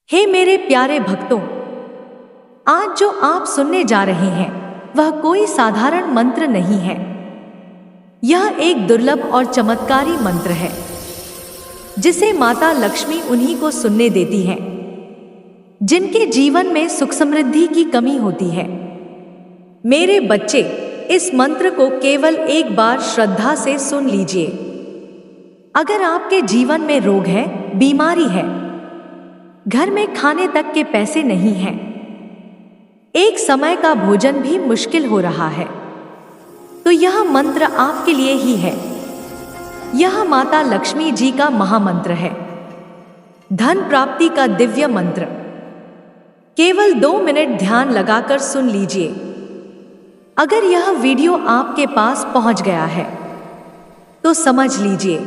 हे मेरे प्यारे भक्तों, आज जो आप सुनने जा रहे हैं वह कोई साधारण मंत्र नहीं है। यह एक दुर्लभ और चमत्कारी मंत्र है जिसे माता लक्ष्मी उन्हीं को सुनने देती हैं जिनके जीवन में सुख समृद्धि की कमी होती है। मेरे बच्चे, इस मंत्र को केवल एक बार श्रद्धा से सुन लीजिए। अगर आपके जीवन में रोग है, बीमारी है, घर में खाने तक के पैसे नहीं हैं, एक समय का भोजन भी मुश्किल हो रहा है, तो यह मंत्र आपके लिए ही है। यह माता लक्ष्मी जी का महामंत्र है, धन प्राप्ति का दिव्य मंत्र। केवल 2 मिनट ध्यान लगाकर सुन लीजिए। अगर यह वीडियो आपके पास पहुंच गया है तो समझ लीजिए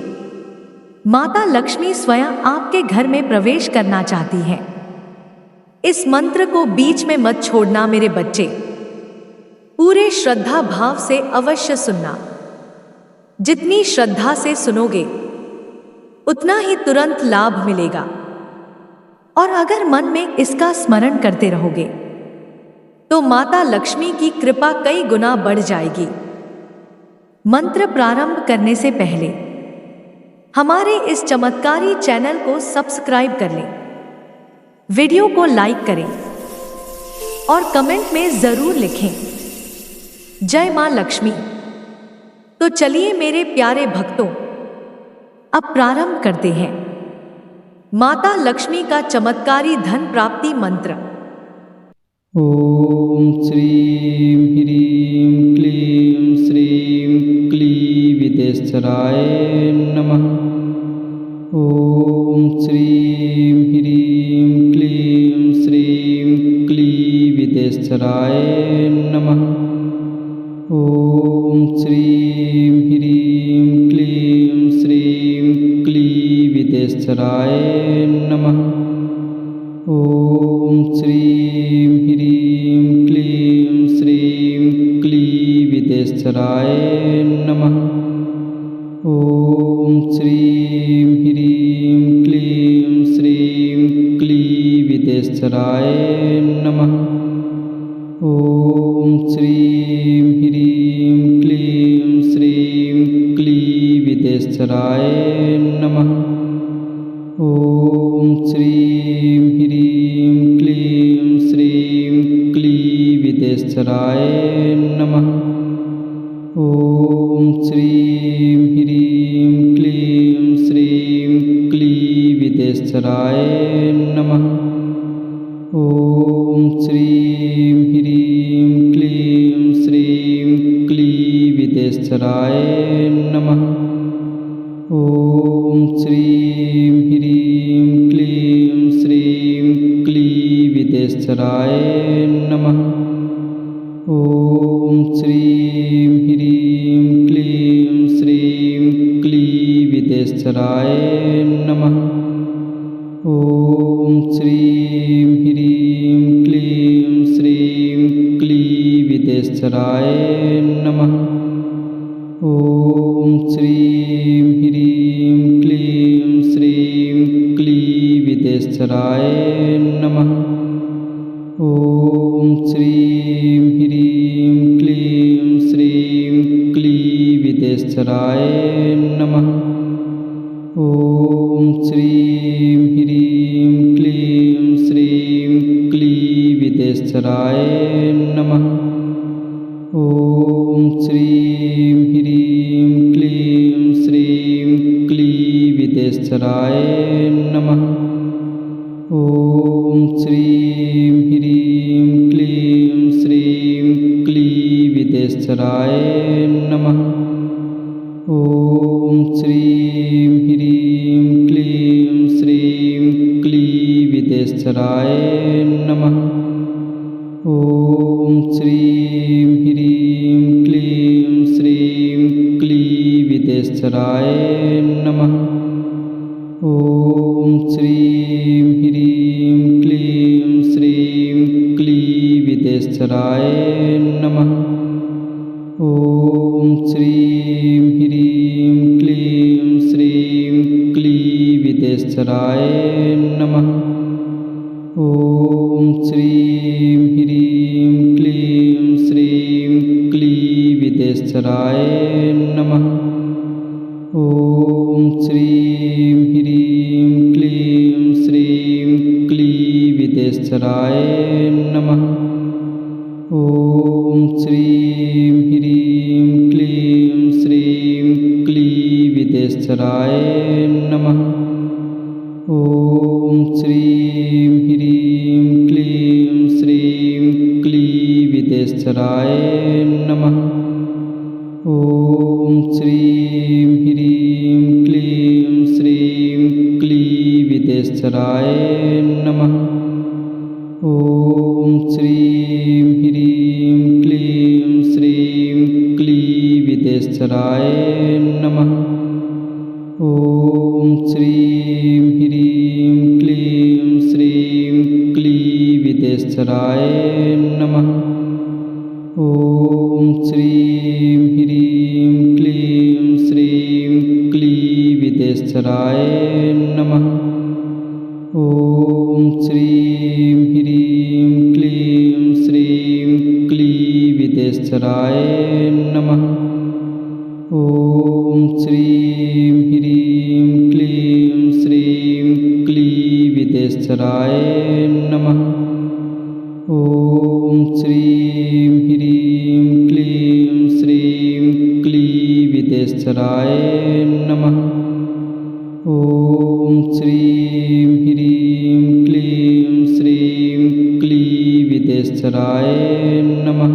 माता लक्ष्मी स्वयं आपके घर में प्रवेश करना चाहती हैं। इस मंत्र को बीच में मत छोड़ना मेरे बच्चे। पूरे श्रद्धा भाव से अवश्य सुनना। जितनी श्रद्धा से सुनोगे उतना ही तुरंत लाभ मिलेगा। और अगर मन में इसका स्मरण करते रहोगे तो माता लक्ष्मी की कृपा कई गुना बढ़ जाएगी। मंत्र प्रारंभ करने से पहले हमारे इस चमत्कारी चैनल को सब्सक्राइब कर लें, वीडियो को लाइक करें और कमेंट में जरूर लिखें जय मां लक्ष्मी। तो चलिए मेरे प्यारे भक्तों, अब प्रारंभ करते हैं माता लक्ष्मी का चमत्कारी धन प्राप्ति मंत्र। ओम श्रीं ह्रीं क्लीं श्रीं क्लीविदेश्वराय नमः। ओम श्रीं ह्रीं क्लीं श्रीं क्लीविदेश्वराय नमः। ओम श्रीं ह्रीं क्लीं श्रीं क्लीविदेश्वराय नमः। ओम श्रीं ह्रीं क्लीं श्रीं क्लीविदेश्वराय नमः। ओम श्रीं ह्रीं क्लीं श्रीं क्लीविदेश्वराय नमः। ओम श्रीं ह्रीं क्लीं श्रीं क्लीविदेश्वराय नमः। ओम श्रीं ह्रीं क्लीं श्रीं क्लीविदेश्वराय नमः। ओम श्रीं ह्रीं क्लीं श्रीं क्लीविदेश्वराय नमः। ओम श्रीं ह्रीं क्लीं श्रीं क्लीविदेश्वराय नमः। ओम श्रीं ह्रीं क्लीं श्रीं क्लीविदेश्वराय नमः। ओम श्रीं ह्रीं क्लीं श्रीं क्लीविदेश्वराय नमः। ओम श्रीं ह्रीं क्लीं श्रीं क्लीविदेश्वराय नमः। ओम श्रीं ह्रीं क्लीं श्रीं क्लीविदेश्वराय नमः। ओम श्रीं ह्रीं क्लीं श्रीं क्लीविदेश्वराय नमः। ओम श्रीं ह्रीं क्लीं श्रीं क्लीविदेश्वराय नमः। ओम श्रीं ह्रीं क्लीं श्रीं क्लीविदेश्वराय नमः। ओम श्रीं ह्रीं क्लीं श्रीं क्लीविदेश्वराय नमः। ओम श्रीं ह्रीं क्लीं श्रीं क्लीविदेश्वराय नमः। ओम श्रीं ह्रीं क्लीं श्रीं क्लीविदेश्वराय नमः। ओम श्रीं ह्रीं क्लीं श्रीं क्लीविदेश्वराय नमः। ओम श्रीं ह्रीं क्लीं श्रीं क्लीविदेश्वराय नमः। श्रीं ह्रीं क्लीं श्रीं क्लीविदेश्वराय नमः। ॐ श्रीं ह्रीं क्लीं श्रीं क्लीविदेश्वराय नमः। ॐ श्रीं ह्रीं क्लीं श्रीं क्लीविदेश्वराय नमः। ॐ श्रीं ह्रीं क्लीं श्रीं क्लीविदेश्वराय नमः। ॐ श्रीं ह्रीं क्लीं श्रीं क्लीविदेश्वराय नमः। ॐ श्रीं ह्रीं क्लीं श्रीं क्लीविदेश्वराय नमः। ॐ श्रीं ह्रीं क्लीं श्रीं क्लीविदेश्वराय नमः। ॐ श्रीं ह्रीं क्लीं श्रीं क्लीविदेश्वराय नमः। ॐ श्रीं ह्रीं क्लीं श्रीं क्लीविदेश्वराय नमः। ॐ श्रीं ह्रीं क्लीं श्रीं क्लीविदेश्वराय नमः। ॐ श्रीं ह्रीं क्लीं श्रीं क्लीविदेश्वराय नमः। ॐ श्रीं ह्रीं क्लीं श्रीं क्लीविदेश्वराय नमः।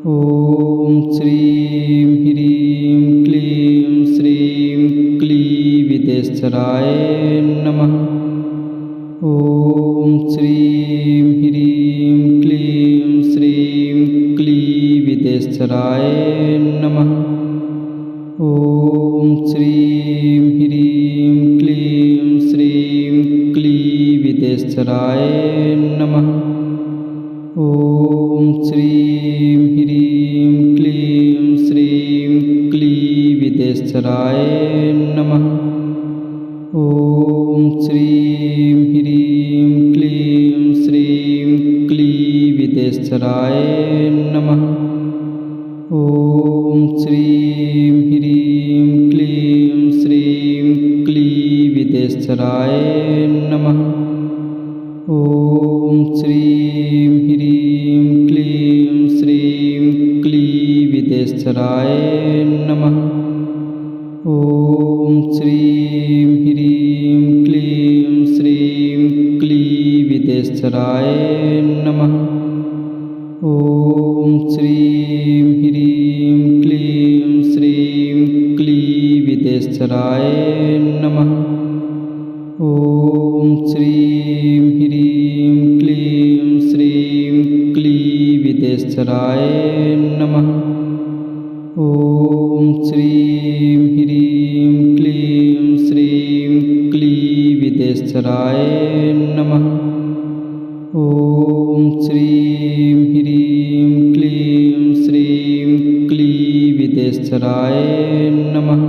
ॐ श्रीं ह्रीं क्लीं श्रीं क्लीविदेश्वराय नमः। ॐ श्रीं ह्रीं क्लीं श्रीं क्लीविदेश्वराय नमः। ॐ श्रीं ह्रीं क्लीं श्रीं क्लीविदेश्वराय नमः। ॐ श्रीं ह्रीं क्लीं श्रीं क्लीविदेश्वराय नमः। ॐ श्रीं ह्रीं क्लीं श्रीं क्लीविदेश्वराय नमः। ॐ श्रीं ह्रीं क्लीं श्रीं क्लीविदेश्वराय नमः। ॐ श्रीं ह्रीं क्लीं श्रीं क्लीविदेश्वराय नमः। ॐ श्रीं ह्रीं क्लीं श्रीं क्लीविदेश्वराय नमः। ॐ श्रीं ह्रीं क्लीं श्रीं क्लीविदेश्वराय नमः। ॐ श्रीं ह्रीं क्लीं श्रीं क्लीविदेश्वराय नमः। ॐ श्रीं ह्रीं क्लीं श्रीं क्लीविदेश्वराय नमः। ॐ श्रीं ह्रीं क्लीं श्रीं क्लीविदेश्वराय नमः।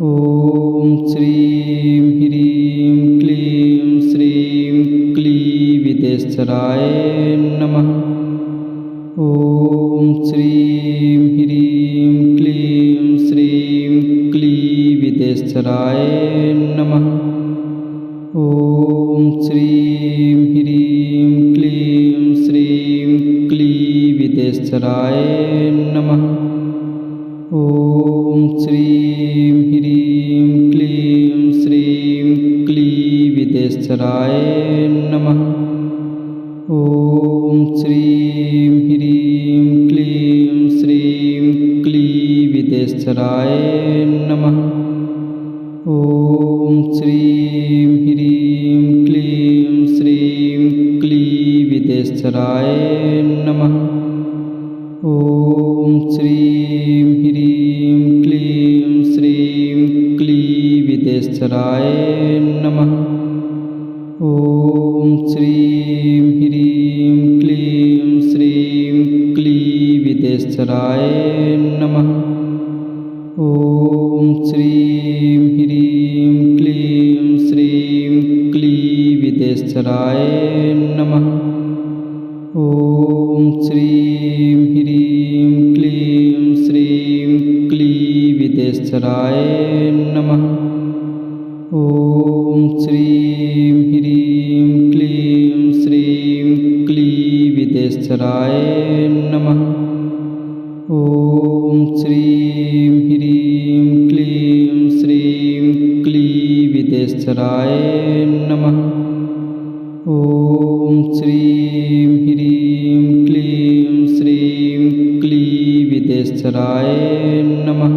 ॐ श्रीं ह्रीं क्लीं श्रीं क्लीविदेश्वराय नमः। ॐ श्रीं ह्रीं क्लीं श्रीं क्लीविदेश्वराय नमः। ॐ श्रीं ह्रीं क्लीं श्रीं क्लीविदेश्वराय नमः। ॐ श्रीं ह्रीं क्लीं श्रीं क्लीविदेश्वराय नमः। ॐ श्रीं ह्रीं क्लीं श्रीं क्लीविदेश्वराय नमः। ॐ श्रीं ह्रीं क्लीं श्रीं क्लीविदेश्वराय नमः। ॐ श्रीं ह्रीं क्लीं श्रीं क्लीविदेश्वराय नमः। ॐ श्रीं ह्रीं क्लीं श्रीं क्लीविदेश्वराय नमः। ॐ श्रीं ह्रीं क्लीं श्रीं क्लीविदेश्वराय विदेशराय नमः। ॐ श्रीं ह्रीं क्लीं श्रीं क्लीविदेशराय नमः। ॐ श्रीं ह्रीं क्लीं श्रीं क्लीविदेशराय नमः। ॐ श्रीं ह्रीं क्लीं श्रीं क्लीविदेशराय नमः। ॐ श्रीं ह्रीं क्लीं श्रीं क्लीविदेशराय नमः।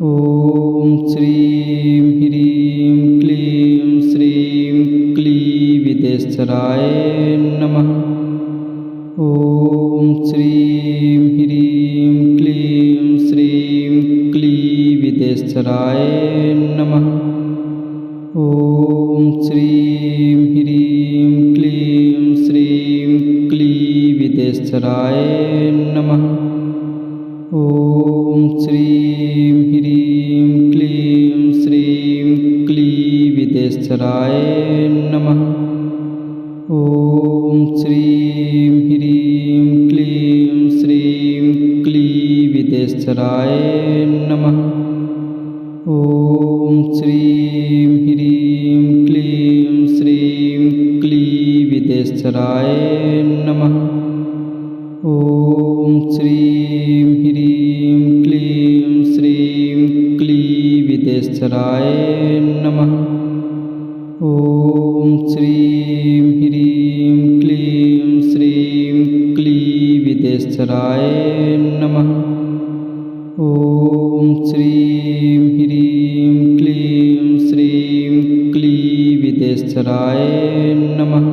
ॐ श्रीं ह्रीं क्लीं श्रीं क्लीविदेशराय नमः। ॐ श्रीं ह्रीं क्लीं श्रीं क्लीविदेशराय नमः। ॐ श्रीं ह्रीं क्लीं श्रीं क्लीविदेशराय नमः। ॐ श्रीं ह्रीं क्लीं श्रीं क्लीविदेशराय नमः। ॐ श्रीं ह्रीं क्लीं श्रीं क्लीविदेशराय नमः। ॐ श्रीं ह्रीं क्लीं श्रीं क्लीविदेशराय नमः। ॐ श्रीं ह्रीं क्लीं श्रीं क्लीविदेशराय नमः। ॐ श्रीं ह्रीं क्लीं श्रीं क्लीविदेशराय नमः। ॐ श्रीं ह्रीं क्लीं श्रीं क्लीविदेशराय नमः।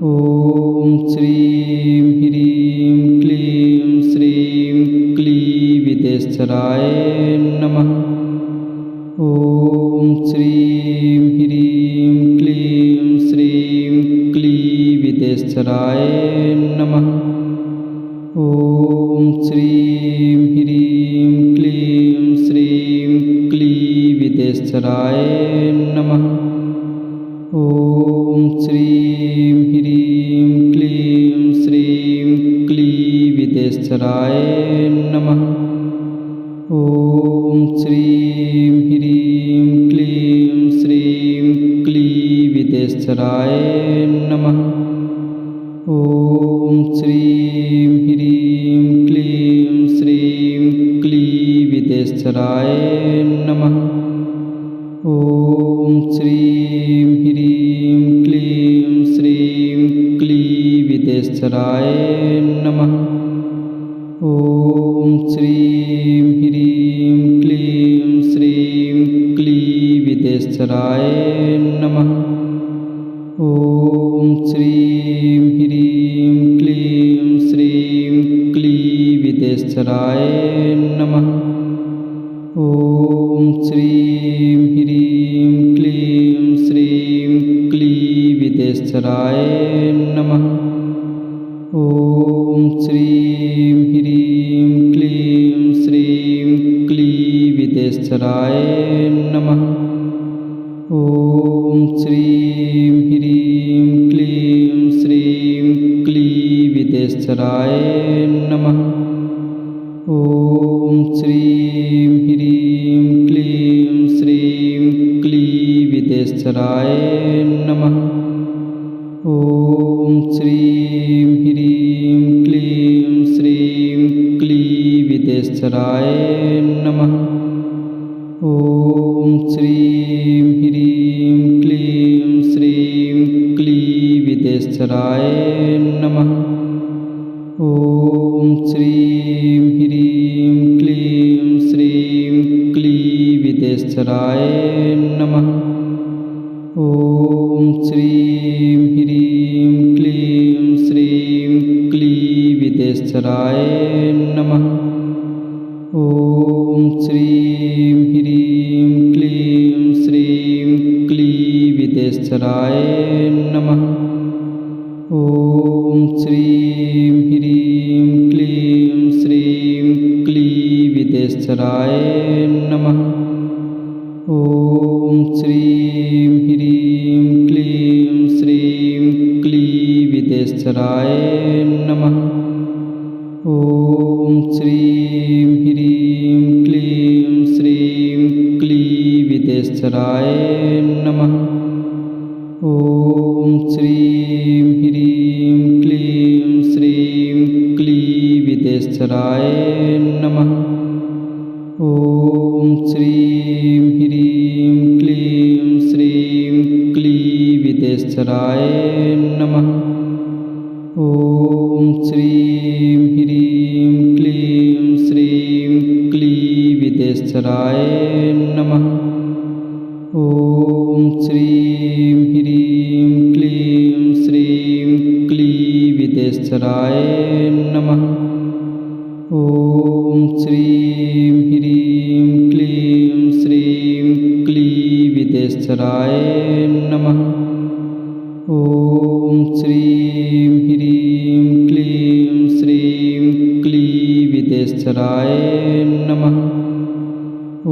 ॐ श्रीं ह्रीं क्लीं श्रीं क्लीविदेशराय नमः। ॐ श्रीं ह्रीं क्लीं श्रीं क्लीविदेशराय नमः। ॐ श्रीं ह्रीं क्लीं श्रीं क्लीविदेशराय नमः। ॐ श्रीं ह्रीं क्लीं श्रीं क्लीविदेशराय नमः। ॐ श्रीं ह्रीं क्लीं श्रीं क्लीविदेशराय नमः। ॐ श्रीं ह्रीं क्लीं श्रीं क्लीविदेशराय नमः। ॐ श्रीं ह्रीं क्लीं श्रीं क्लीविदेशराय नमः। ॐ श्रीं ह्रीं क्लीं श्रीं क्लीविदेशराय नमः। ॐ श्रीं ह्रीं क्लीं श्रीं क्लीविदेशराय नमः। ॐ श्रीं ह्रीं क्लीं श्रीं क्लीविदेशराय नमः। ॐ श्रीं ह्रीं क्लीं श्रीं क्लीविदेशराय नमः। ॐ श्रीं ह्रीं क्लीं श्रीं क्लीविदेशराय नमः। ॐ श्रीं ह्रीं क्लीं श्रीं क्लीविदेशराय नमः। ॐ श्रीं ह्रीं क्लीं श्रीं क्लीविदेशराय नमः। ॐ श्रीं ह्रीं क्लीं श्रीं क्लीविदेशराय नमः। ॐ श्रीं ह्रीं क्लीं श्रीं क्लीविदेशराय नमः। ॐ श्रीं ह्रीं क्लीं श्रीं क्लीविदेशराय नमः। ॐ श्रीं ह्रीं क्लीं श्रीं क्लीविदेशराय नमः। ॐ श्रीं ह्रीं क्लीं श्रीं क्लीविदेशराय नमः। ॐ श्रीं ह्रीं क्लीं विदेशराय नमः। ॐ श्रीं ह्रीं क्लीं श्रीं क्लीविदेशराय नमः। ॐ श्रीं ह्रीं क्लीं श्रीं क्लीविदेशराय नमः। ॐ श्रीं ह्रीं क्लीं श्रीं क्लीविदेशराय नमः। ॐ श्रीं ह्रीं क्लीं श्रीं क्लीविदेशराय नमः। ॐ श्रीं ह्रीं क्लीं श्रीं क्लीविदेशराय नमः। ॐ श्रीं ह्रीं क्लीं श्रीं क्लीविदेशराय नमः। ॐ श्रीं ह्रीं क्लीं श्रीं क्लीविदेशराय नमः। ॐ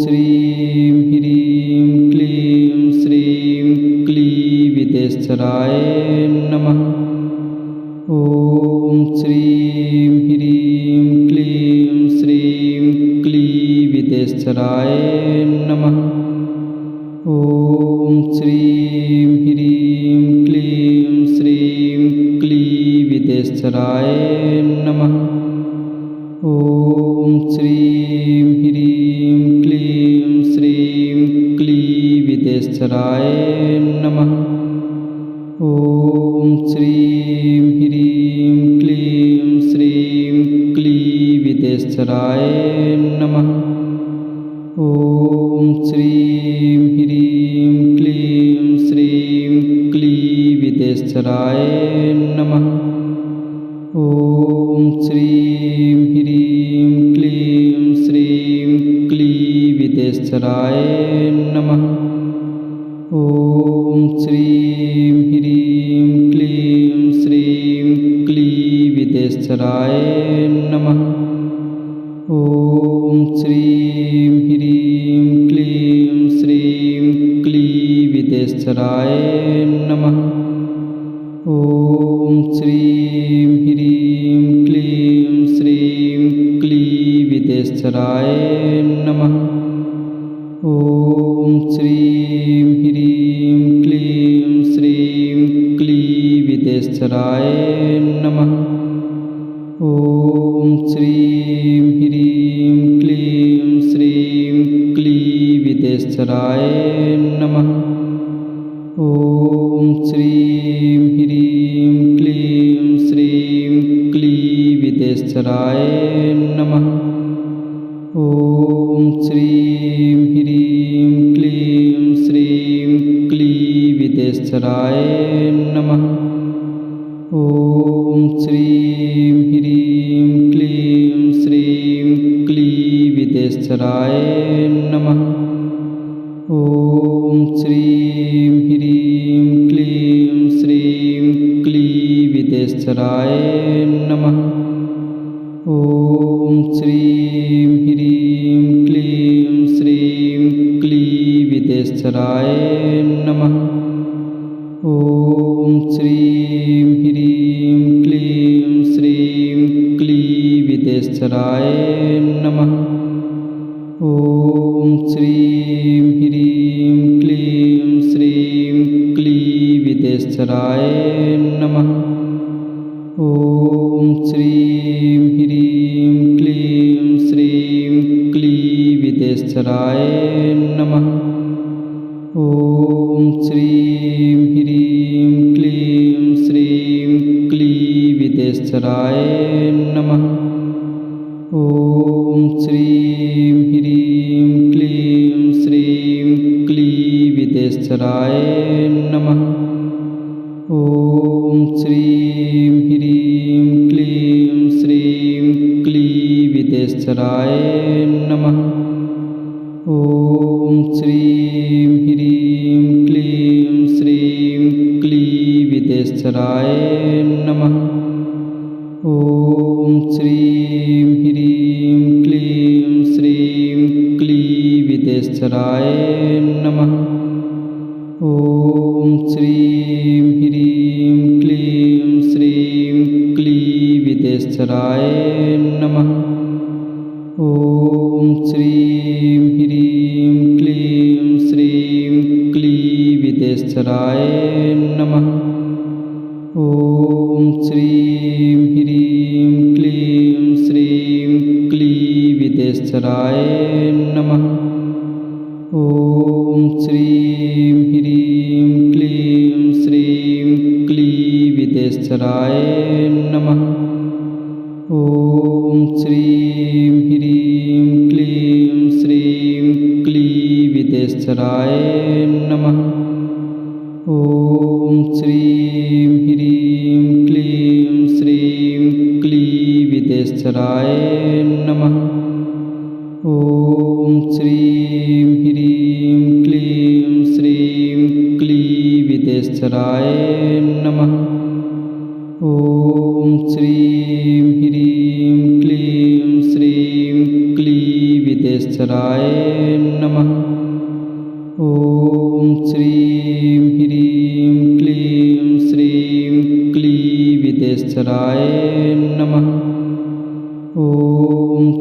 श्रीं ह्रीं क्लीं श्रीं क्लीविदेशराय नमः। ॐ श्रीं ह्रीं क्लीं श्रीं क्लीविदेशराय नमः। ॐ श्रीं ह्रीं क्लीं श्रीं क्लीविदेशराय नमः। ॐ श्रीं ह्रीं क्लीं श्रीं क्लीविदेशराय नमः। ॐ श्रीं ह्रीं क्लीं श्रीं क्लीविदेशराय नमः। ॐ श्रीं ह्रीं क्लीं श्रीं क्लीविदेशराय नमः। ॐ श्रीं ह्रीं क्लीं श्रीं क्लीविदेशराय नमः। ॐ श्रीं ह्रीं क्लीं श्रीं क्लीविदेशराय नमः। ॐ श्रीं ह्रीं क्लीं श्रीं क्लीविदेशराय नमः। ॐ श्रीं ह्रीं क्लीं श्रीं क्लीविदेशराय नमः। ॐ श्रीं ह्रीं क्लीं श्रीं क्लीविदेशराय नमः। ॐ श्रीं ह्रीं क्लीं श्रीं क्लीविदेशराय नमः। ॐ श्रीं ह्रीं क्लीं श्रीं क्लीविदेशराय नमः। ॐ श्रीं ह्रीं क्लीं श्रीं क्लीविदेशराय नमः। ॐ श्रीं ह्रीं क्लीं श्रीं क्लीविदेशराय नमः। ॐ श्रीं ह्रीं क्लीं श्रीं क्लीविदेशराय नमः। ॐ श्रीं ह्रीं क्लीं श्रीं क्लीविदेशराय नमः। ॐ श्रीं ह्रीं क्लीं श्रीं क्लीविदेशराय नमः। ॐ श्रीं ह्रीं क्लीं श्रीं क्लीविदेशराय नमः। ॐ श्रीं ह्रीं क्लीं श्रीं क्लीविदेशराय नमः। ॐ श्रीं ह्रीं क्लीं श्रीं क्लीविदेशराय नमः। ॐ श्रीं ह्रीं क्लीं श्रीं क्लीविदेशराय नमः। ॐ श्रीं ह्रीं क्लीं श्रीं क्लीविदेशराय नमः। ॐ श्रीं ह्रीं क्लीं श्रीं क्लीविदेशराय नमः। ॐ श्रीं ह्रीं क्लीं श्रीं क्लीविदेशराय नमः। ॐ श्रीं ह्रीं क्लीं विदेशराय नमः। ॐ श्रीं ह्रीं क्लीं श्रीं क्लीविदेशराय नमः। ॐ श्रीं ह्रीं क्लीं श्रीं क्लीविदेशराय नमः। ॐ श्रीं ह्रीं क्लीं श्रीं क्लीविदेशराय नमः। ॐ श्रीं ह्रीं क्लीं श्रीं क्लीविदेशराय नमः। ॐ श्रीं ह्रीं क्लीं श्रीं क्लीविदेशराय नमः। ॐ श्रीं ह्रीं क्लीं श्रीं क्लीविदेशराय नमः। ॐ श्रीं ह्रीं क्लीं श्रीं क्लीविदेशराय नमः। ॐ श्रीं ह्रीं क्लीं श्रीं क्लीविदेशराय नमः। ॐ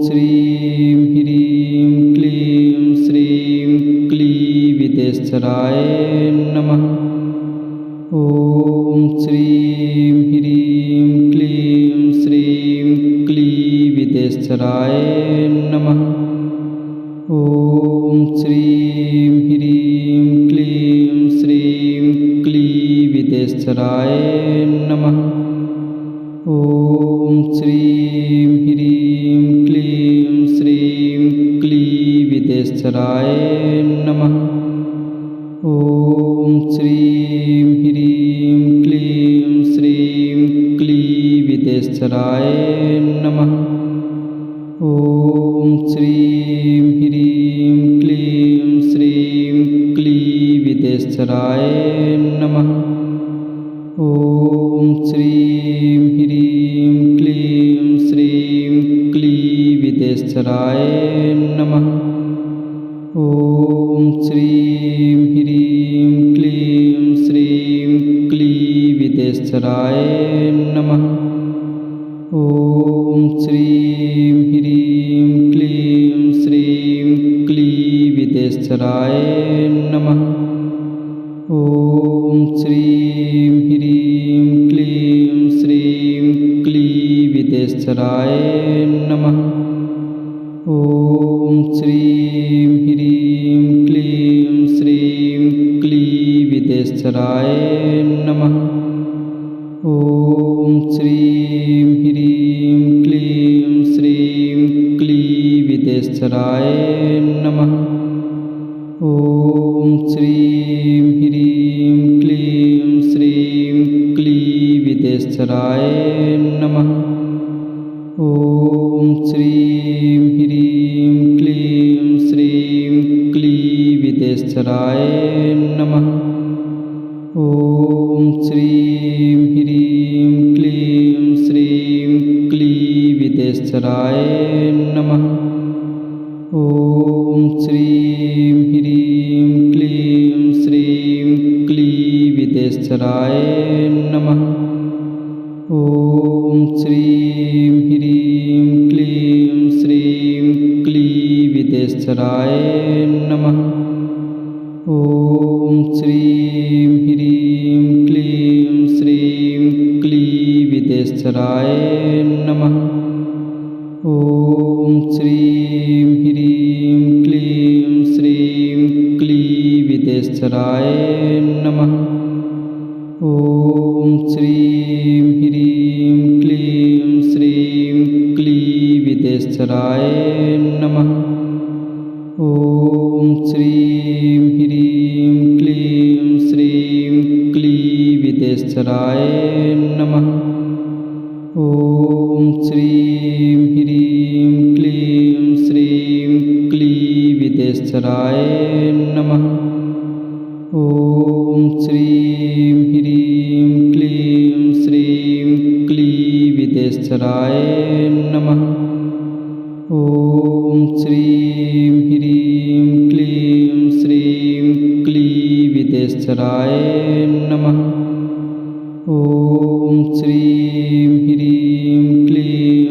श्रीं ह्रीं क्लीं श्रीं क्लीविदेशराय नमः। ॐ श्रीं ह्रीं क्लीं श्रीं क्लीविदेशराय नमः। ॐ श्रीं ह्रीं क्लीं श्रीं क्लीविदेशराय नमः। ॐ श्रीं ह्रीं क्लीं श्रीं क्लीविदेशराय नमः। ॐ श्रीं ह्रीं क्लीं श्रीं क्लीविदेशराय नमः। ॐ श्रीं ह्रीं क्लीं श्रीं क्लीविदेशराय नमः। ॐ श्रीं ह्रीं क्लीं श्रीं क्लीविदेशराय नमः। ॐ श्रीं ह्रीं क्लीं श्रीं क्लीविदेशराय नमः। ॐ श्रीं ह्रीं क्लीं श्रीं क्लीविदेशराय नमः। ॐ श्रीं ह्रीं क्लीं श्रीं क्लीविदेशराय नमः। ॐ श्रीं ह्रीं क्लीं श्रीं क्लीविदेशराय नमः। ॐ श्रीं ह्रीं क्लीं श्रीं क्लीविदेशराय नमः। ॐ श्रीं ह्रीं क्लीं श्रीं क्लीविदेशराय नमः। ॐ श्रीं ह्रीं क्लीं श्रीं क्लीविदेशराय नमः। ॐ श्रीं ह्रीं क्लीं श्रीं क्लीविदेशराय नमः। ॐ श्रीं ह्रीं क्लीं श्रीं क्लीविदेशराय नमः। ॐ श्रीं ह्रीं क्लीं श्रीं क्लीविदेशराय नमः। ॐ श्रीं ह्रीं क्लीं श्रीं क्लीविदेशराय नमः। ॐ श्रीं ह्रीं क्लीं श्रीं क्लीविदेशराय नमः। ॐ श्रीं ह्रीं क्लीं श्रीं क्लीविदेशराय नमः। ॐ श्रीं ह्रीं क्लीं श्रीं क्लीविदेशराय नमः। ॐ श्रीं ह्रीं क्लीं श्रीं क्लीविदेशराय नमः। ॐ श्रीं ह्रीं क्लीं श्रीं क्लीविदेशराय नमः। ॐ श्रीं ह्रीं क्लीं श्रीं क्लीविदेशराय नमः। ॐ श्रीं ह्रीं क्लीं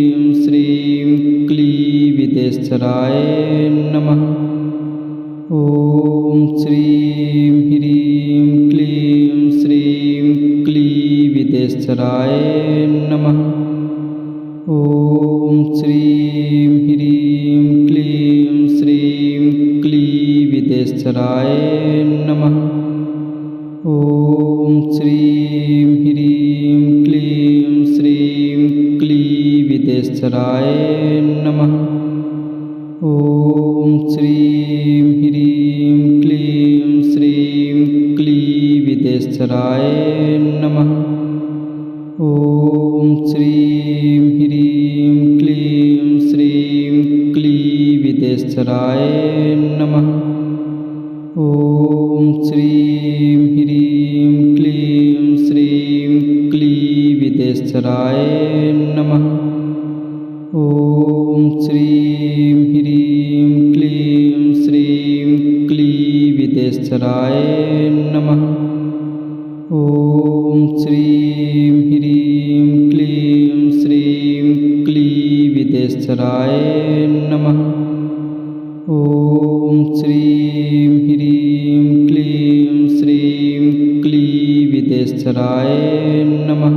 ह्रीं श्रीं क्लीं विदेश्वराय नमः। ॐ श्रीं ह्रीं क्लीं श्रीं क्लीं विदेश्वराय नमः। ॐ श्रीं ह्रीं क्लीं श्रीं क्लीं विदेश्वराय नमः। ॐ श्रीं ह्रीं क्लीं श्रीं क्लीं विदेश्वराय नमः। ॐ श्रीं ह्रीं क्लीं श्रीं क्लीं विदेश्वराय नमः। ॐ श्रीं ह्रीं क्लीं श्रीं क्लीं विदेश्वराय नमः। ॐ श्रीं ह्रीं क्लीं श्रीं क्लीं विदेश्वराय नमः। ॐ श्रीं ह्रीं क्लीं ॐ श्रीं ह्रीं क्लीं श्रीं क्लीविदेश्वराय नमः। ॐ श्रीं ह्रीं क्लीं श्रीं क्लीविदेश्वराय नमः।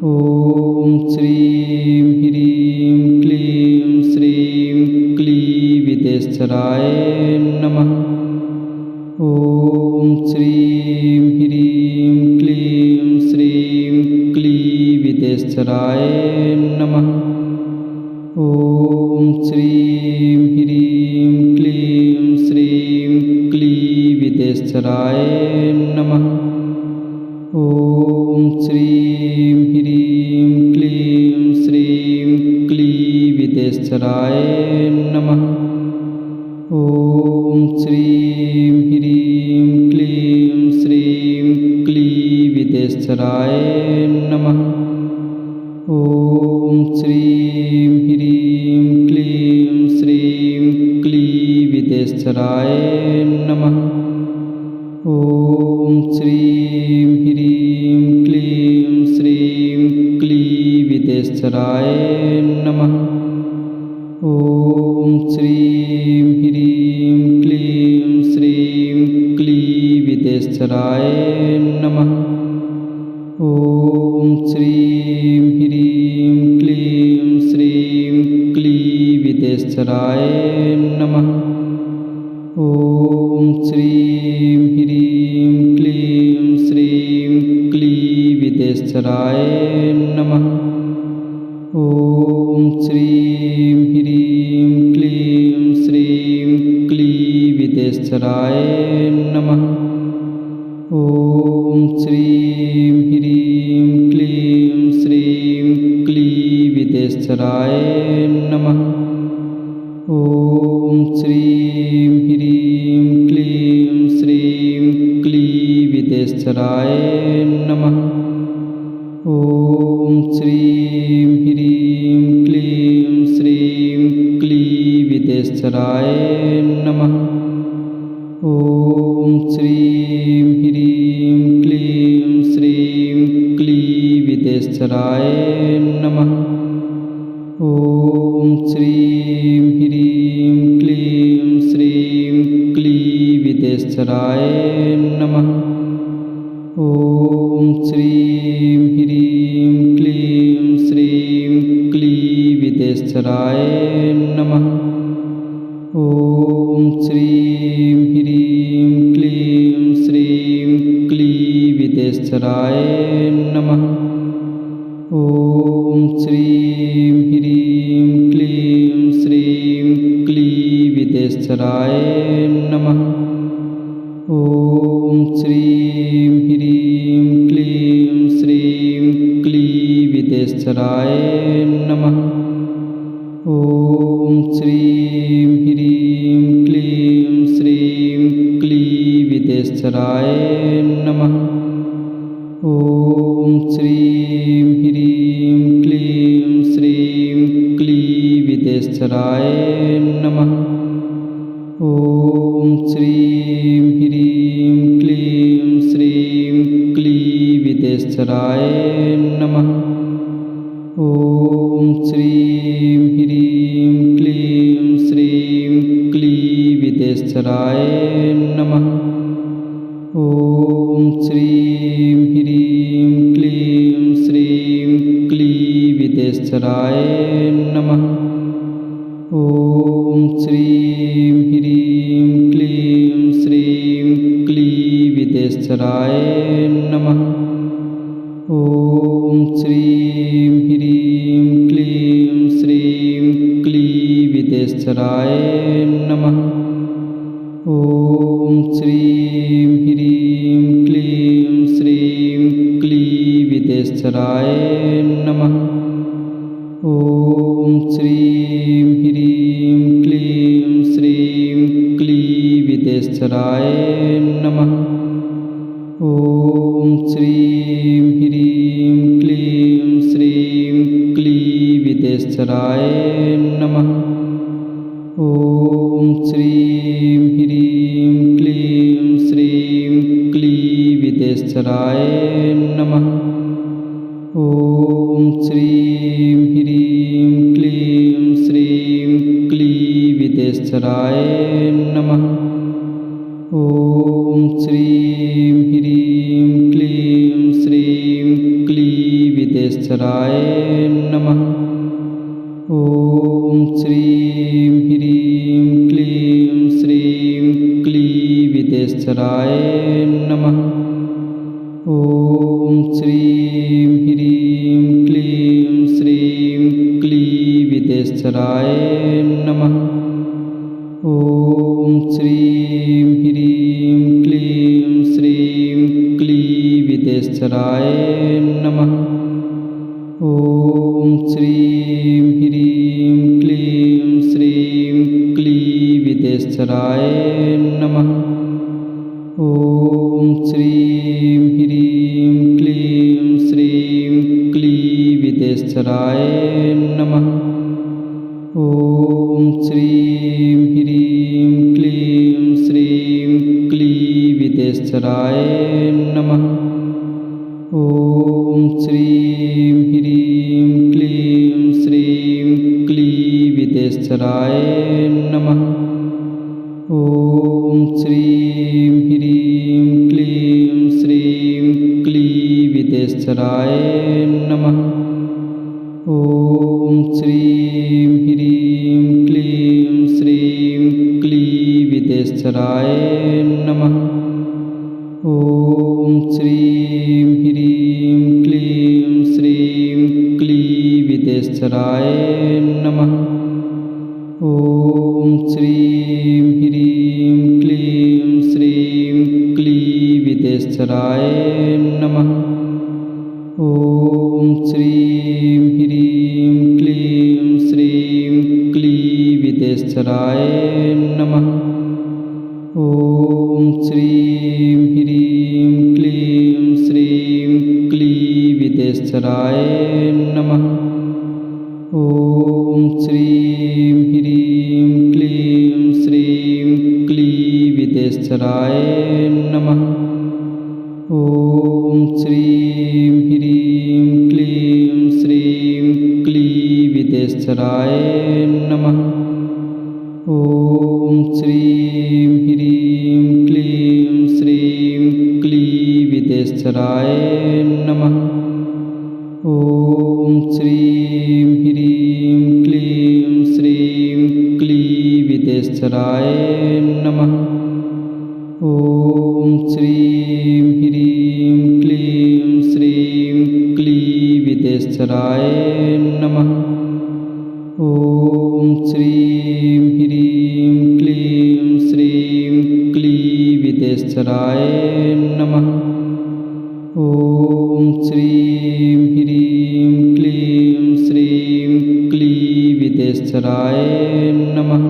ॐ श्रीं ह्रीं क्लीं श्रीं क्लीविदेश्वराय नमः। ॐ श्रीं ह्रीं क्लीं श्रीं क्लीविदेश्वराय नमः। ॐ श्रीं ह्रीं क्लीं श्रीं क्लीविदेश्वराय नमः। ॐ श्रीं ह्रीं क्लीं श्रीं क्लीविदेश्वराय नमः। ॐ श्रीं ह्रीं क्लीं श्रीं क्लीविदेश्वराय नमः। ॐ श्रीं ह्रीं क्लीं श्रीं क्लीविदेश्वराय नमः। ॐ श्रीं ह्रीं क्लीं श्रीं क्लीविदेश्वराय नमः। ॐ श्रीं ह्रीं क्लीं श्रीं क्लीविदेश्वराय नमः। ॐ श्रीं ह्रीं क्लीं श्रीं क्लीविदेश्वराय नमः। ॐ श्रीं ह्रीं क्लीं श्रीं क्लीविदेश्वराय नमः। ॐ श्रीं ह्रीं क्लीं श्रीं क्लीविदेश्वराय नमः। ॐ श्रीं ह्रीं क्लीं श्रीं क्लीविदेश्वराय नमः। ॐ श्रीं ह्रीं क्लीं श्रीं क्लीविदेश्वराय नमः। ॐ श्रीं ह्रीं क्लीं श्रीं क्लीविदेश्वराय नमः। ॐ श्रीं ह्रीं क्लीं श्रीं क्लीविदेश्वराय नमः। ॐ श्रीं ह्रीं क्लीं श्रीं क्लीविदेश्वराय नमः। ॐ श्रीं ह्रीं क्लीं श्रीं क्लीविदेश्वराय नमः। ॐ श्रीं ह्रीं क्लीं श्रीं क्लीविदेश्वराय नमः। ॐ श्रीं ह्रीं क्लीं श्रीं क्लीविदेश्वराय नमः। ॐ श्रीं ह्रीं क्लीं श्रीं क्लीविदेश्वराय नमः। ॐ श्रीं ह्रीं क्लीं श्रीं क्लीविदेश्वराय नमः। ॐ श्रीं ह्रीं क्लीं श्रीं क्लीविदेश्वराय नमः। ॐ श्रीं ह्रीं क्लीं श्रीं क्लीविदेश्वराय नमः। ॐ श्रीं ह्रीं क्लीं श्रीं क्लीविदेश्वराय नमः। ॐ श्रीं ह्रीं क्लीं श्रीं क्लीविदेश्वराय नमः। ॐ श्रीं ह्रीं क्लीं श्रीं क्लीविदेश्वराय नमः। ॐ श्रीं ह्रीं क्लीं श्रीं क्लीविदेश्वराय नमः। ॐ श्रीं ह्रीं क्लीं श्रीं क्लीविदेश्वराय नमः। ॐ श्रीं ह्रीं क्लीं श्रीं क्लीविदेश्वराय नमः। ॐ श्रीं ह्रीं क्लीं श्रीं क्लीविदेश्वराय नमः। ॐ श्रीं ह्रीं क्लीं श्रीं क्लीविदेश्वराय नमः। ॐ श्रीं ह्रीं क्लीं श्रीं क्लीविदेश्वराय नमः। ॐ श्रीं ह्रीं क्लीं श्रीं क्लीविदेश्वराय नमः। ॐ श्रीं ह्रीं क्लीं श्रीं क्लीविदेश्वराय नमः। ॐ श्रीं ह्रीं क्लीं श्रीं क्लीविदेश्वराय नमः। ॐ श्रीं ह्रीं क्लीं श्रीं क्लीविदेश्वराय नमः। ॐ श्रीं ह्रीं क्लीं श्रीं क्लीविदेश्वराय नमः। ॐ श्रीं ह्रीं क्लीं श्रीं क्लीविदेश्वराय नमः। ॐ श्रीं ह्रीं क्लीं श्रीं क्लीविदेश्वराय नमः। ॐ श्रीं ह्रीं क्लीं श्रीं क्लीविदेश्वराय नमः। ॐ श्रीं ह्रीं क्लीं श्रीं क्लीविदेश्वराय नमः। ॐ श्रीं ह्रीं क्लीं श्रीं क्लीविदेश्वराय नमः। ॐ श्रीं ह्रीं क्लीं श्रीं क्लीविदेश्वराय नमः। ॐ श्रीं ह्रीं क्लीं श्रीं क्लीविदेश्वराय नमः। ॐ श्रीं ह्रीं क्लीं श्रीं क्लीविदेश्वराय नमः। ॐ श्रीं ह्रीं क्लीं श्रीं क्लीविदेश्वराय नमः। ॐ श्रीं ह्रीं क्लीं श्रीं क्लीविदेश्वराय नमः। ॐ श्रीं ह्रीं क्लीं श्रीं क्लीविदेश्वराय नमः। ॐ श्रीं ह्रीं क्लीं श्रीं क्लीविदेश्वराय नमः। ॐ श्रीं ह्रीं क्लीं श्रीं क्लीविदेश्वराय नमः। ॐ श्रीं ह्रीं क्लीं श्रीं क्लीविदेश्वराय नमः। ॐ श्रीं ह्रीं क्लीं श्रीं क्लीविदेश्वराय नमः। ॐ श्रीं ह्रीं क्लीं श्रीं क्लीविदेश्वराय नमः।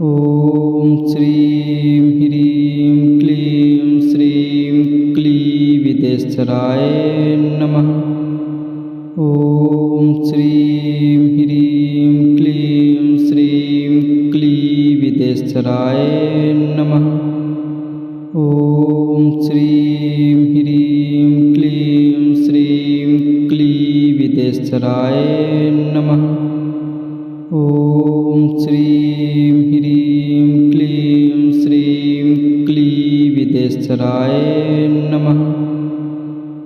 ॐ श्रीं ह्रीं क्लीं श्रीं क्लीविदेश्वराय नमः। ॐ श्रीं ह्रीं क्लीं श्रीं क्लीविदेश्वराय नमः। ॐ श्रीं ह्रीं क्लीं श्रीं क्लीविदेश्वराय नमः। ॐ श्रीं ह्रीं क्लीं श्रीं क्लीविदेश्वराय नमः। ॐ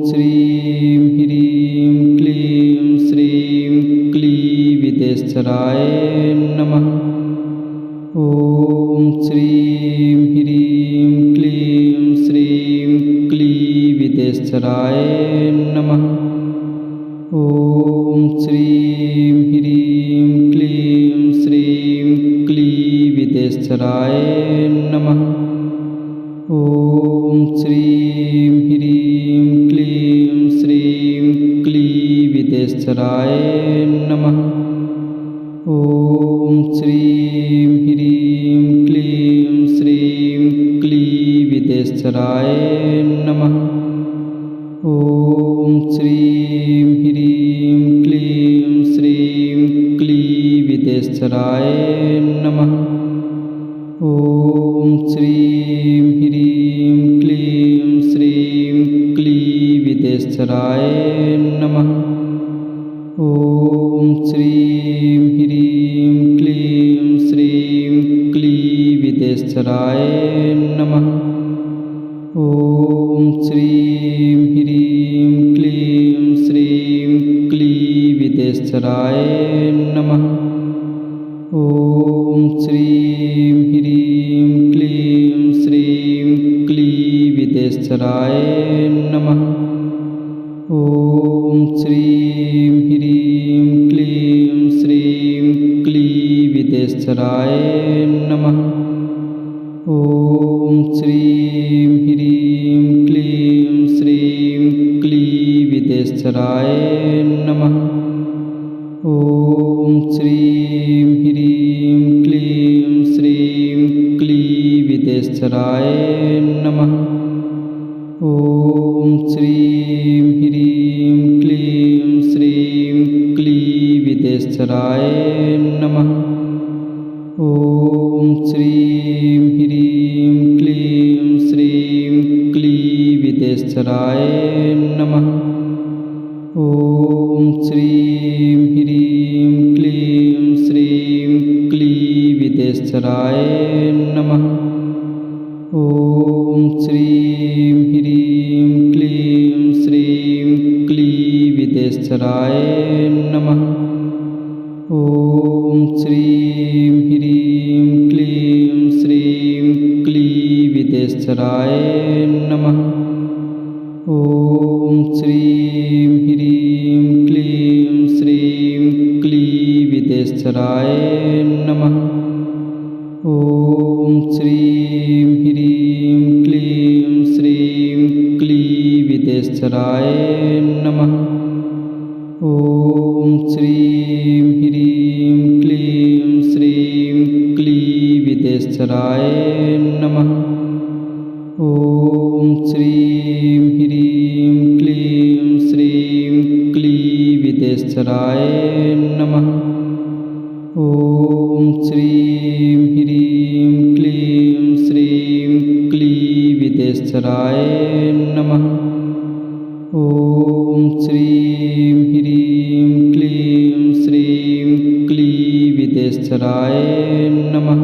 श्रीं ह्रीं क्लीं श्रीं क्लीविदेश्वराय नमः। ॐ श्रीं ह्रीं क्लीं श्रीं क्लीविदेश्वराय नमः। ॐ श्रीं ह्रीं क्लीं श्रीं क्लीविदेश्वराय नमः। ॐ श्रीं ह्रीं क्लीं श्रीं क्लीविदेश्वराय नमः। ॐ श्रीं ह्रीं क्लीं श्रीं क्लीविदेश्वराय नमः। ॐ श्रीं ह्रीं क्लीं श्रीं क्लीविदेश्वराय नमः। ॐ श्रीं ह्रीं क्लीं विदेश्वराय नमः। ॐ श्रीं ह्रीं क्लीं श्रीं क्लीविदेश्वराय नमः। ॐ श्रीं ह्रीं क्लीं श्रीं क्लीविदेश्वराय नमः। ॐ श्रीं ह्रीं क्लीं श्रीं क्लीविदेश्वराय नमः। ॐ श्रीं ह्रीं क्लीं श्रीं क्लीविदेश्वराय नमः। ॐ श्रीं ह्रीं क्लीं श्रीं क्लीविदेश्वराय नमः। ॐ श्रीं ह्रीं क्लीं श्रीं क्लीविदेश्वराय नमः। ॐ श्रीं ह्रीं क्लीं श्रीं क्लीविदेश्वराय नमः। ॐ श्रीं ह्रीं क्लीं श्रीं क्लीविदेश्वराय नमः। ॐ श्रीं ह्रीं क्लीं श्रीं क्लीविदेश्वराय नमः। ॐ श्रीं ह्रीं क्लीं श्रीं क्लीविदेश्वराय नमः। ॐ श्रीं ह्रीं क्लीं श्रीं क्लीविदेश्वराय नमः। ॐ श्रीं ह्रीं क्लीं श्रीं क्लीविदेश्वराय नमः। ॐ श्रीं ह्रीं क्लीं श्रीं क्लीविदेश्वराय नमः। ॐ श्रीं ह्रीं क्लीं श्रीं क्लीविदेश्वराय नमः। ॐ श्रीं ह्रीं क्लीं श्रीं क्लीविदेश्वराय नमः। ॐ श्रीं ह्रीं क्लीं श्रीं क्लीविदेश्वराय नमः। ॐ श्रीं ह्रीं क्लीं श्रीं क्लीविदेश्वराय नमः।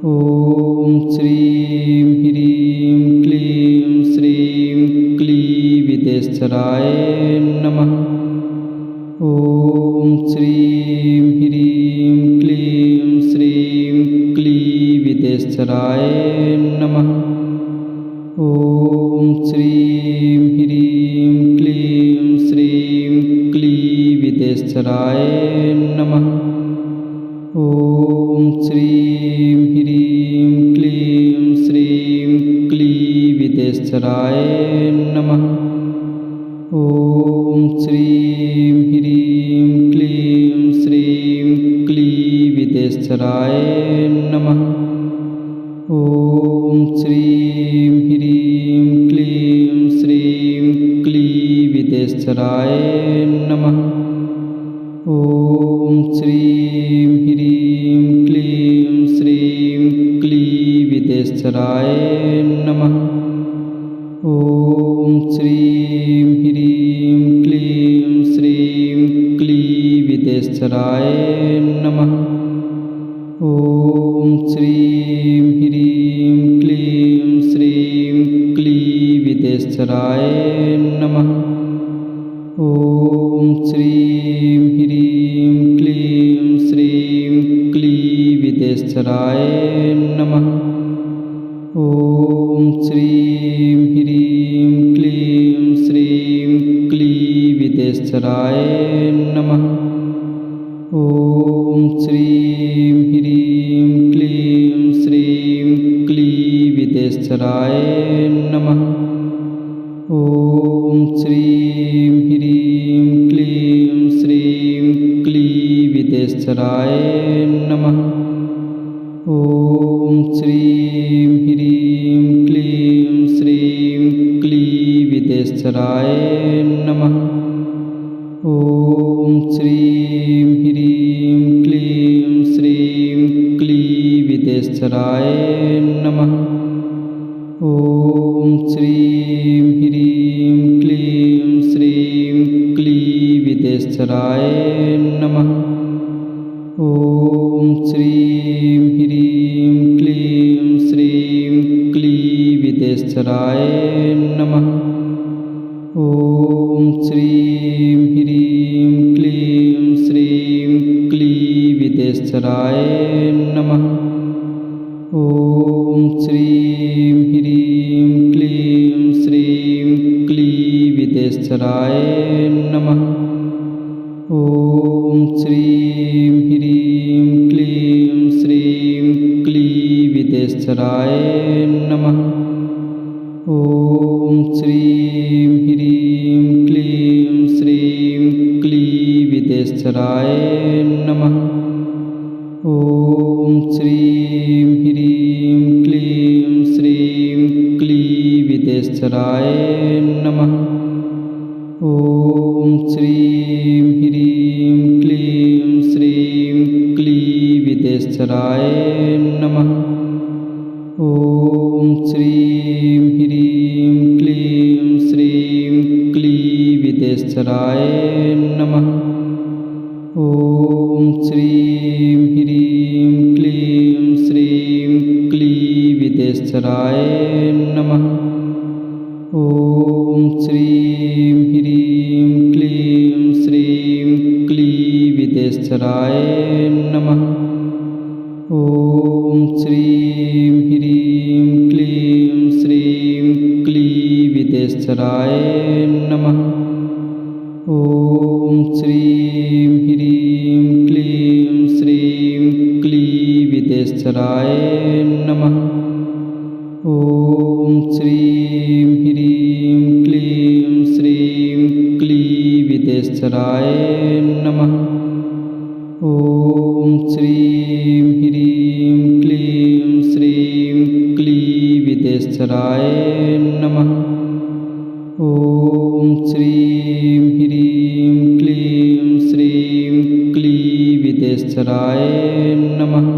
ॐ श्रीं ह्रीं क्लीं श्रीं क्लीविदेश्वराय नमः। ॐ श्रीं ह्रीं क्लीं श्रीं क्लीविदेश्वराय नमः। ॐ श्रीं ह्रीं क्लीं श्रीं क्लीविदेश्वराय नमः। ॐ श्रीं ह्रीं क्लीं श्रीं क्लीविदेश्वराय नमः। ॐ श्रीं ह्रीं क्लीं श्रीं क्लीविदेश्वराय नमः। ॐ श्रीं ह्रीं क्लीं श्रीं क्लीविदेश्वराय नमः। ॐ श्रीं ह्रीं क्लीं श्रीं क्लीविदेश्वराय नमः। ॐ श्रीं ह्रीं क्लीं श्रीं क्लीविदेश्वराय नमः। ॐ श्रीं ह्रीं क्लीं श्रीं क्लीविदेश्वराय नमः। ॐ श्रीं ह्रीं क्लीं श्रीं क्लीविदेश्वराय नमः। ॐ श्रीं ह्रीं क्लीं श्रीं क्लीविदेश्वराय नमः। ॐ श्रीं ह्रीं क्लीं श्रीं क्लीविदेश्वराय नमः। ॐ श्रीं ह्रीं क्लीं श्रीं क्लीविदेश्वराय नमः। ॐ श्रीं ह्रीं क्लीं श्रीं क्लीविदेश्वराय नमः। ॐ श्रीं ह्रीं क्लीं श्रीं क्लीविदेश्वराय नमः। ॐ श्रीं ह्रीं क्लीं विदेशराय नमः। ॐ श्रीं ह्रीं क्लीं श्रीं क्लीविदेशराय नमः। ॐ श्रीं ह्रीं क्लीं श्रीं क्लीविदेशराय नमः। ॐ श्रीं ह्रीं क्लीं श्रीं क्लीविदेशराय नमः। ॐ श्रीं ह्रीं क्लीं श्रीं क्लीविदेशराय नमः। ॐ श्रीं ह्रीं क्लीं श्रीं क्लीविदेशराय नमः। ॐ श्रीं ह्रीं क्लीं श्रीं क्लीविदेशराय नमः। ॐ श्रीं ह्रीं क्लीं श्रीं क्लीविदेशराय नमः। ॐ श्रीं ह्रीं क्लीं श्रीं क्लीविदेशराय नमः। ॐ श्रीं ह्रीं क्लीं श्रीं क्लीविदेशराय नमः। ॐ श्रीं ह्रीं क्लीं श्रीं क्लीविदेशराय नमः। ॐ श्रीं ह्रीं क्लीं श्रीं क्लीविदेशराय नमः। ॐ श्रीं ह्रीं क्लीं श्रीं क्लीविदेशराय नमः। ॐ श्रीं ह्रीं क्लीं श्रीं क्लीविदेशराय नमः। ॐ श्रीं ह्रीं क्लीं श्रीं क्लीविदेशराय नमः। ॐ श्रीं ह्रीं क्लीं श्रीं क्लीविदेशराय नमः।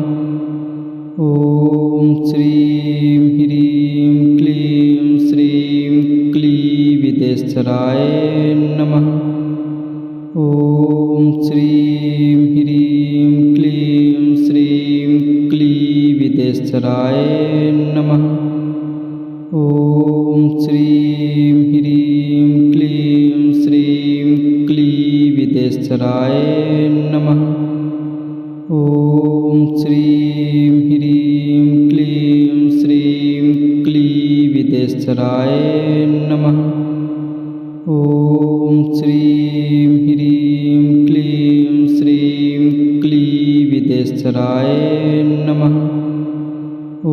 ॐ श्रीं ह्रीं क्लीं श्रीं क्लीविदेशराय नमः। ॐ श्रीं ह्रीं क्लीं श्रीं क्लीविदेशराय नमः। ॐ श्रीं ह्रीं क्लीं श्रीं क्लीविदेशराय नमः। ॐ श्रीं ह्रीं क्लीं श्रीं क्लीविदेशराय नमः। ॐ श्रीं ह्रीं क्लीं श्रीं क्लीविदेशराय नमः।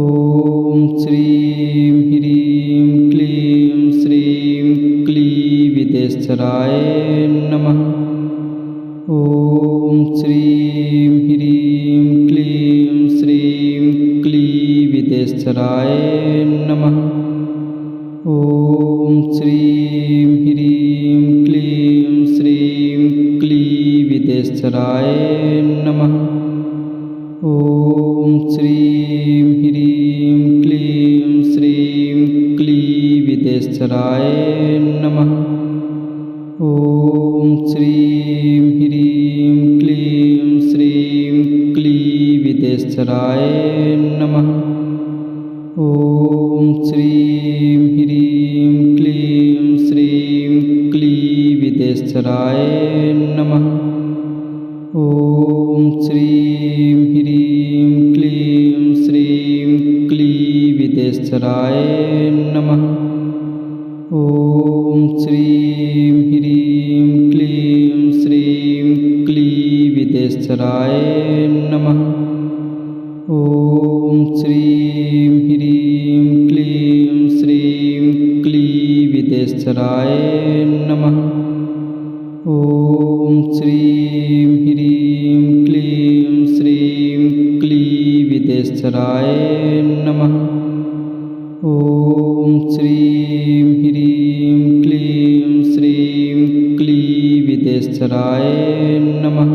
ॐ श्रीं ह्रीं क्लीं श्रीं क्लीविदेशराय नमः। ॐ श्रीं ह्रीं क्लीं श्रीं क्लीविदेशराय नमः। ॐ श्रीं ह्रीं क्लीं श्रीं क्लीविदेशराय नमः। ॐ श्रीं ह्रीं क्लीं श्रीं क्लीविदेशराय नमः। ॐ श्रीं ह्रीं क्लीं श्रीं क्लीविदेशराय नमः। ॐ श्रीं ह्रीं क्लीं श्रीं क्लीविदेशराय नमः। ॐ श्रीं ह्रीं क्लीं श्रीं क्लीविदेशराय नमः। ॐ श्रीं ह्रीं क्लीं श्रीं क्लीविदेशराय नमः। ॐ श्रीं ह्रीं क्लीं श्रीं क्लीविदेशराय नमः। ॐ श्रीं ह्रीं क्लीं श्रीं क्लीविदेशराय नमः। ॐ श्रीं ह्रीं क्लीं श्रीं क्लीविदेशराय नमः।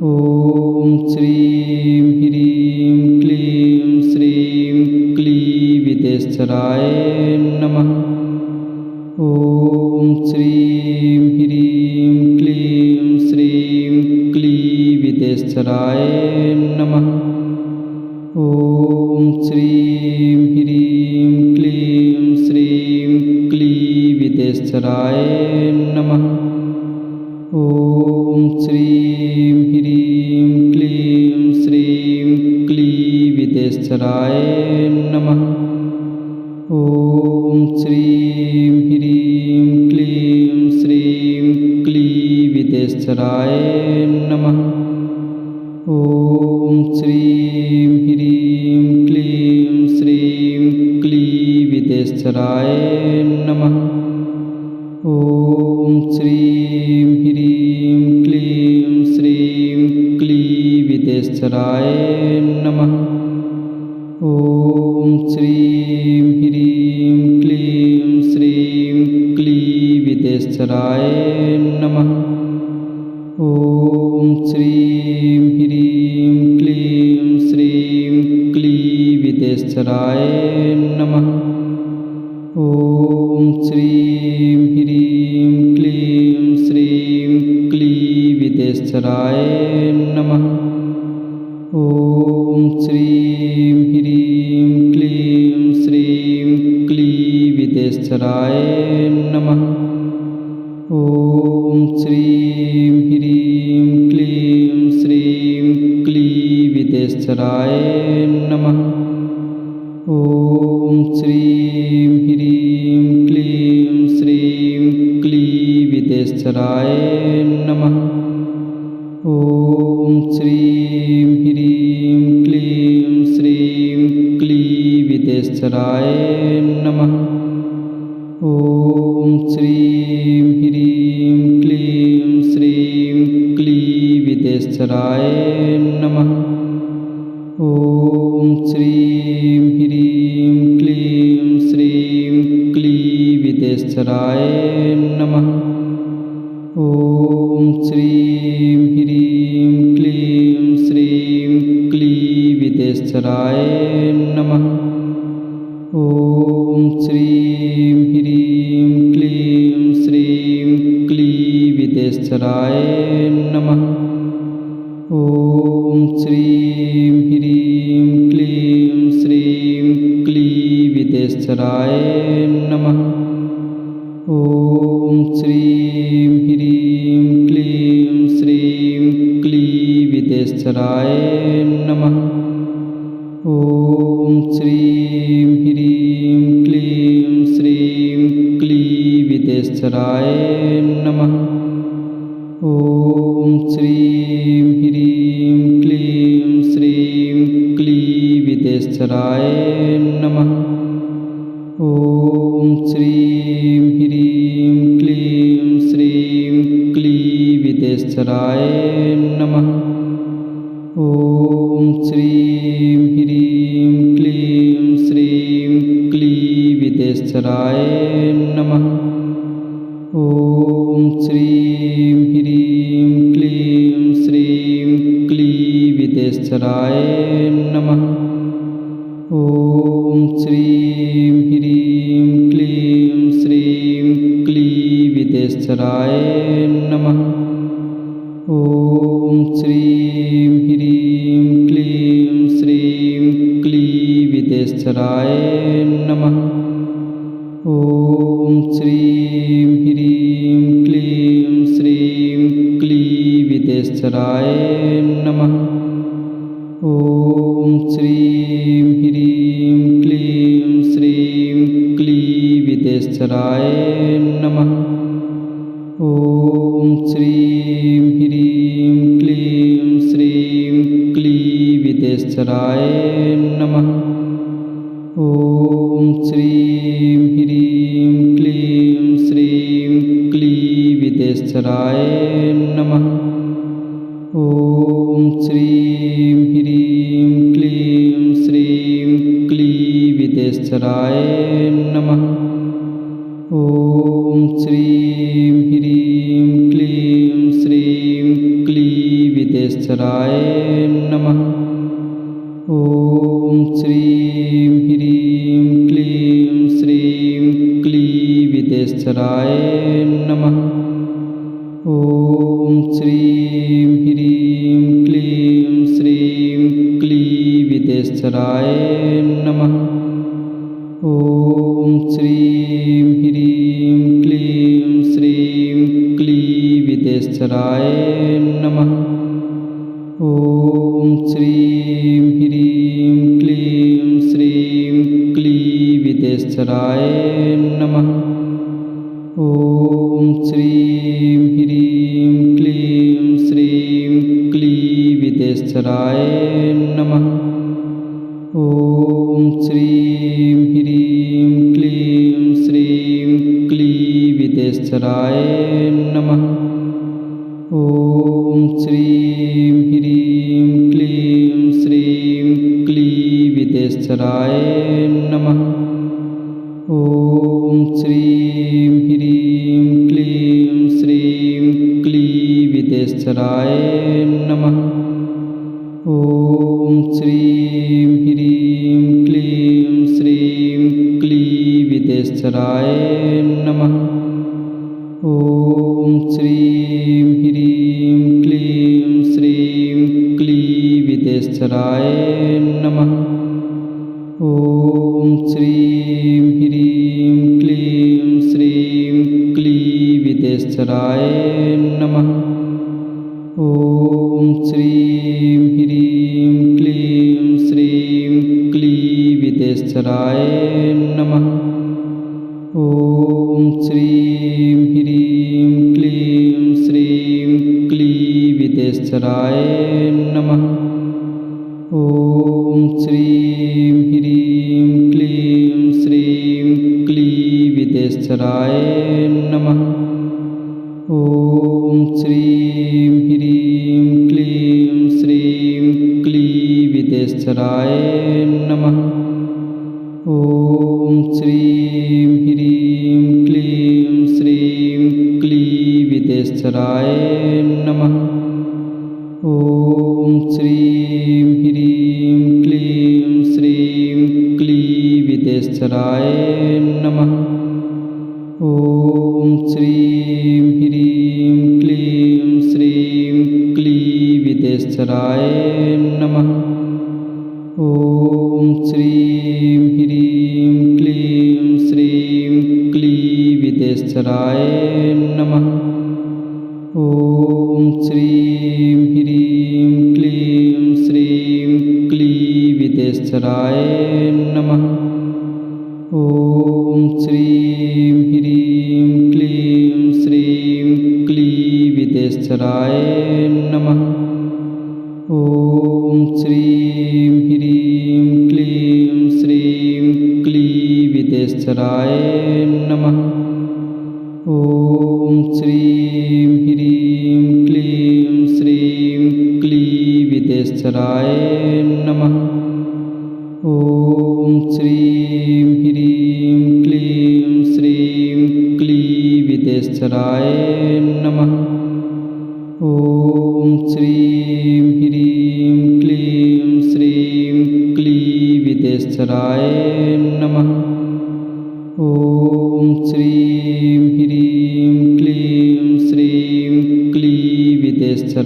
ॐ श्रीं ह्रीं क्लीं श्रीं क्लीविदेशराय नमः। ॐ श्रीं ह्रीं क्लीं विदेशराय नमः। ॐ श्रीं ह्रीं क्लीं श्रीं क्लीविदेशराय नमः। ॐ श्रीं ह्रीं क्लीं श्रीं क्लीविदेशराय नमः। ॐ श्रीं ह्रीं क्लीं श्रीं क्लीविदेशराय नमः। ॐ श्रीं ह्रीं क्लीं श्रीं क्लीविदेशराय नमः। ॐ श्रीं ह्रीं क्लीं श्रीं क्लीविदेशराय नमः। ॐ श्रीं ह्रीं क्लीं श्रीं क्लीविदेशराय नमः। ॐ श्रीं ह्रीं क्लीं श्रीं क्लीविदेशराय नमः। ॐ श्रीं ह्रीं क्लीं श्रीं क्लीविदेशराय नमः। ॐ श्रीं ह्रीं क्लीं श्रीं क्लीविदेशराय नमः। ॐ श्रीं ह्रीं क्लीं श्रीं क्लीविदेशराय नमः। ॐ श्रीं ह्रीं क्लीं श्रीं क्लीविदेशराय नमः। ॐ श्रीं ह्रीं क्लीं श्रीं क्लीविदेशराय नमः। ॐ श्रीं ह्रीं क्लीं श्रीं क्लीविदेशराय नमः। ॐ श्रीं ह्रीं क्लीं श्रीं क्लीविदेशराय नमः। ॐ श्रीं ह्रीं क्लीं श्रीं क्लीविदेशराय नमः। ॐ श्रीं ह्रीं क्लीं श्रीं क्लीविदेशराय नमः। ॐ श्रीं ह्रीं क्लीं श्रीं क्लीविदेशराय नमः। ॐ श्रीं ह्रीं क्लीं श्रीं क्लीविदेशराय नमः। ॐ श्रीं ह्रीं क्लीं श्रीं क्लीविदेशराय नमः। ॐ श्रीं ह्रीं क्लीं श्रीं क्लीविदेशराय नमः। ॐ श्रीं ह्रीं क्लीं श्रीं क्लीविदेशराय नमः। ॐ श्रीं ह्रीं क्लीं श्रीं क्लीविदेशराय नमः। ॐ श्रीं ह्रीं क्लीं श्रीं क्लीविदेशराय नमः। ॐ श्रीं ह्रीं क्लीं श्रीं क्लीविदेशराय नमः। ॐ श्रीं ह्रीं क्लीं श्रीं क्लीविदेशराय नमः। ॐ श्रीं ह्रीं क्लीं श्रीं क्लीविदेशराय नमः। ॐ श्रीं ह्रीं क्लीं श्रीं क्लीविदेशराय नमः। ॐ श्रीं ह्रीं क्लीं श्रीं क्लीविदेशराय नमः। ॐ श्रीं ह्रीं क्लीं श्रीं क्लीविदेशराय नमः। ॐ श्रीं ह्रीं क्लीं श्रीं क्लीविदेशराय नमः। ॐ श्रीं ह्रीं क्लीं श्रीं क्लीविदेशराय नमः। ॐ श्रीं ह्रीं क्लीं श्रीं क्लीविदेशराय नमः। ॐ श्रीं ह्रीं क्लीं विदेशराय नमः। ॐ श्रीं ह्रीं क्लीं श्रीं क्लीविदेशराय नमः। ॐ श्रीं ह्रीं क्लीं श्रीं क्लीविदेशराय नमः। ॐ श्रीं ह्रीं क्लीं श्रीं क्लीविदेशराय नमः। ॐ श्रीं ह्रीं क्लीं श्रीं क्लीविदेशराय नमः। ॐ श्रीं ह्रीं क्लीं श्रीं क्लीविदेशराय नमः। ॐ श्रीं ह्रीं क्लीं श्रीं क्लीविदेशराय नमः। ॐ श्रीं ह्रीं क्लीं श्रीं क्लीविदेशराय नमः। ॐ श्रीं ह्रीं क्लीं श्रीं क्लीविदेशराय नमः। ॐ श्रीं ह्रीं क्लीं श्रीं क्लीविदेशराय नमः। ॐ श्रीं ह्रीं क्लीं श्रीं क्लीविदेशराय नमः। ॐ श्रीं ह्रीं क्लीं श्रीं क्लीविदेशराय नमः। ॐ श्रीं ह्रीं क्लीं श्रीं क्लीविदेशराय नमः। ॐ श्रीं ह्रीं क्लीं श्रीं क्लीविदेशराय नमः। ॐ श्रीं ह्रीं क्लीं श्रीं क्लीविदेशराय नमः। ॐ श्रीं ह्रीं क्लीं श्रीं क्लीविदेशराय नमः। ॐ श्रीं ह्रीं क्लीं श्रीं क्लीविदेशराय नमः। ॐ श्रीं ह्रीं क्लीं श्रीं क्लीविदेशराय नमः। ॐ श्रीं ह्रीं क्लीं श्रीं क्लीविदेशराय नमः। ॐ श्रीं ह्रीं क्लीं श्रीं क्लीविदेशराय नमः। ॐ श्रीं ह्रीं क्लीं श्रीं क्लीविदेशराय नमः। ॐ श्रीं ह्रीं क्लीं श्रीं क्लीविदेशराय नमः। ॐ श्रीं ह्रीं क्लीं श्रीं क्लीविदेशराय नमः। ॐ श्रीं ह्रीं क्लीं श्रीं क्लीविदेशराय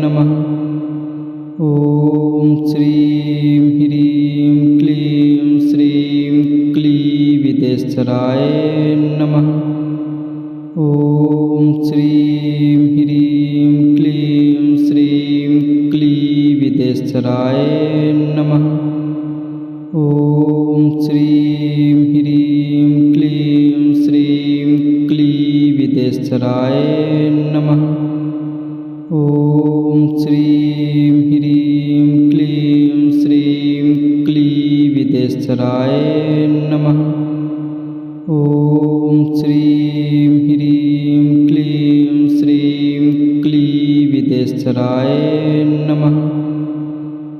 नमः। ॐ श्रीं ह्रीं क्लीं श्रीं क्लीविदेशराय नमः। ॐ श्रीं ह्रीं क्लीं श्रीं क्लीविदेशराय नमः। ॐ श्रीं ह्रीं क्लीं श्रीं क्लीविदेशराय नमः। ॐ श्रीं ह्रीं क्लीं श्रीं क्लीविदेशराय नमः। ॐ श्रीं ह्रीं क्लीं श्रीं क्लीविदेशराय नमः।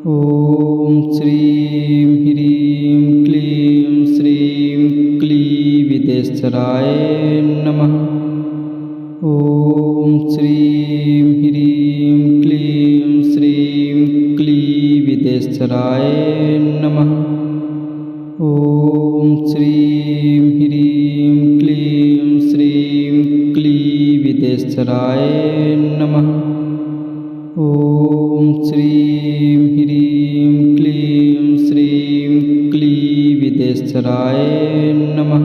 ॐ श्रीं ह्रीं क्लीं श्रीं क्लीविदेशराय नमः। ॐ श्रीं ह्रीं क्लीं श्रीं क्लीविदेशराय नमः। ॐ श्रीं ह्रीं क्लीं श्रीं क्लीविदेशराय नमः। ॐ श्रीं ह्रीं क्लीं श्रीं क्लीविदेशराय नमः।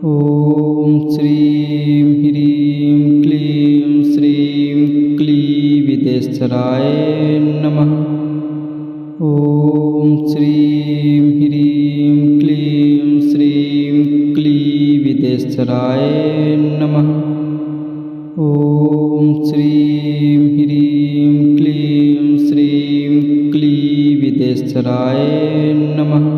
ॐ श्रीं ह्रीं क्लीं विदेश्वराय नमः। ॐ श्रीं ह्रीं क्लीं श्रीं क्लीविदेश्वराय नमः। ॐ श्रीं ह्रीं क्लीं श्रीं क्लीविदेश्वराय नमः।